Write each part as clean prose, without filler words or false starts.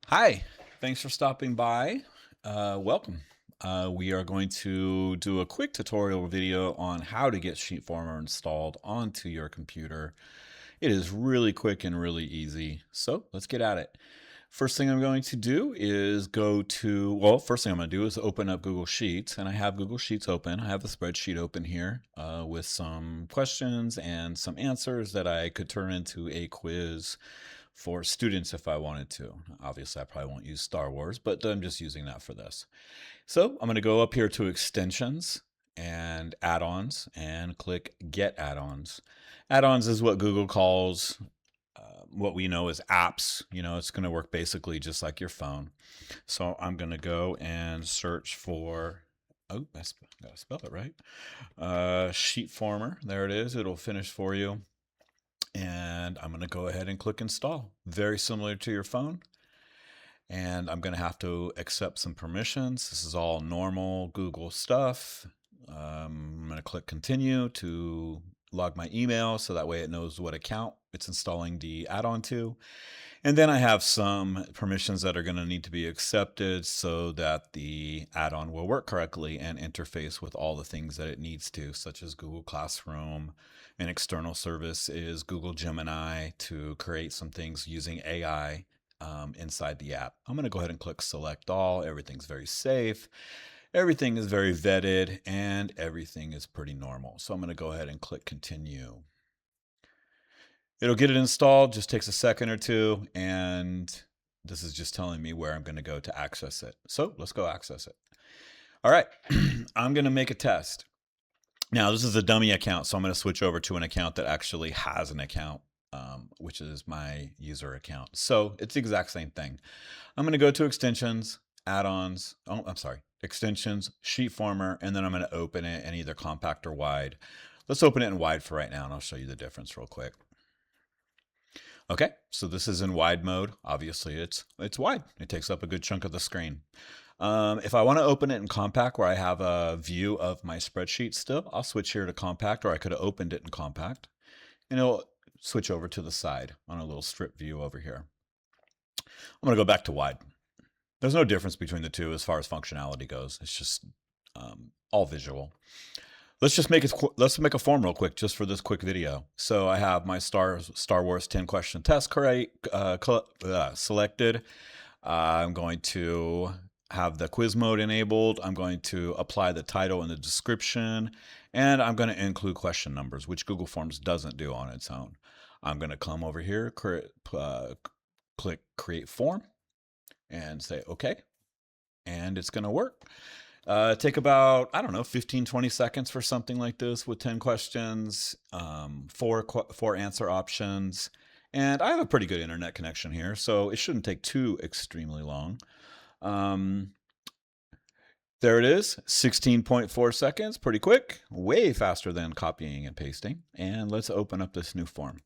Hi, thanks for stopping by. Welcome. We are going to do a quick tutorial video on how to get SheetFormR installed onto your computer. It is really quick and really easy, so let's get at it. First thing I'm going to do is first thing I'm going to do is open up Google Sheets, and I have Google Sheets open. I have the spreadsheet open here with some questions and some answers that I could turn into a quiz for students if I wanted to. Obviously, I probably won't use Star Wars, but I'm just using that for this. So I'm going to go up here to Extensions and Add-ons and click Get Add-ons. Add-ons is what Google calls what we know as apps. It's going to work basically just like your phone. So I'm going to go and search for, oh, I gotta spell it right, SheetFormR. There it is. It'll finish for you. And I'm going to go ahead and click install. Very similar to your phone. And I'm going to have to accept some permissions. This is all normal Google stuff. I'm going to click continue to log my email so that way it knows what account it's installing the add-on to. And then I have some permissions that are going to need to be accepted so that the add-on will work correctly and interface with all the things that it needs to, such as Google Classroom. An external service is Google Gemini to create some things using AI inside the app. I'm going to go ahead and click select all. Everything's very safe. Everything is very vetted and everything is pretty normal. So I'm going to go ahead and click continue. It'll get it installed, just takes a second or two, and this is just telling me where I'm going to go to access it. So let's go access it. All right, I'm going to make a test. Now, this is a dummy account, so I'm going to switch over to an account that actually has an account, which is my user account. So it's the exact same thing. I'm going to go to Extensions, Add-ons, Extensions, SheetFormR, and then I'm going to open it in either compact or wide. Let's open it in wide for right now, and I'll show you the difference real quick. Okay, so this is in wide mode. Obviously, it's wide. It takes up a good chunk of the screen. If I want to open it in compact where I have a view of my spreadsheet still, I'll switch here to compact, or I could have opened it in compact, and it'll switch over to the side on a little strip view over here. I'm going to go back to wide. There's no difference between the two as far as functionality goes. It's just all visual. Let's make a form real quick just for this quick video. So I have my Star Wars 10 question test selected. I'm going to have the quiz mode enabled. I'm going to apply the title and the description, and I'm going to include question numbers, which Google Forms doesn't do on its own. I'm going to come over here, click create form, and say okay, and it's going to work. Take about, 15, 20 seconds for something like this with 10 questions, four answer options. And I have a pretty good internet connection here, so it shouldn't take too extremely long. There it is, 16.4 seconds, pretty quick, way faster than copying and pasting. And let's open up this new form.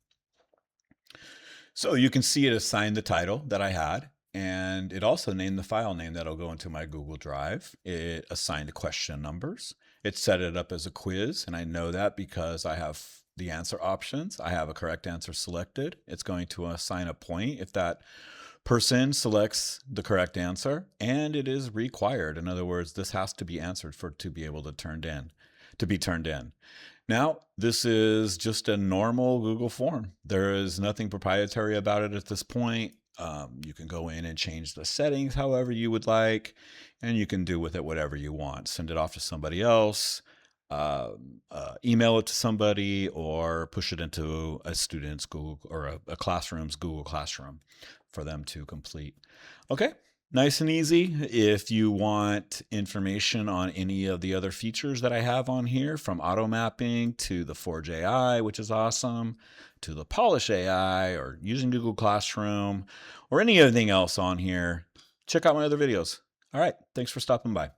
So you can see it assigned the title that I had. And it also named the file name that'll go into my Google Drive. It assigned question numbers. It set it up as a quiz, and I know that because I have the answer options. I have a correct answer selected. It's going to assign a point if that person selects the correct answer, and it is required. In other words, this has to be answered to be able to be turned in. Now, this is just a normal Google form. There is nothing proprietary about it at this point. You can go in and change the settings however you would like, and you can do with it whatever you want. Send it off to somebody else, email it to somebody, or push it into a student's Google or a classroom's Google Classroom for them to complete. Okay, nice and easy. If you want information on any of the other features that I have on here, from auto mapping to the Forge AI, which is awesome, to the Polish AI, or using Google Classroom, or anything else on here, check out my other videos. All right, thanks for stopping by.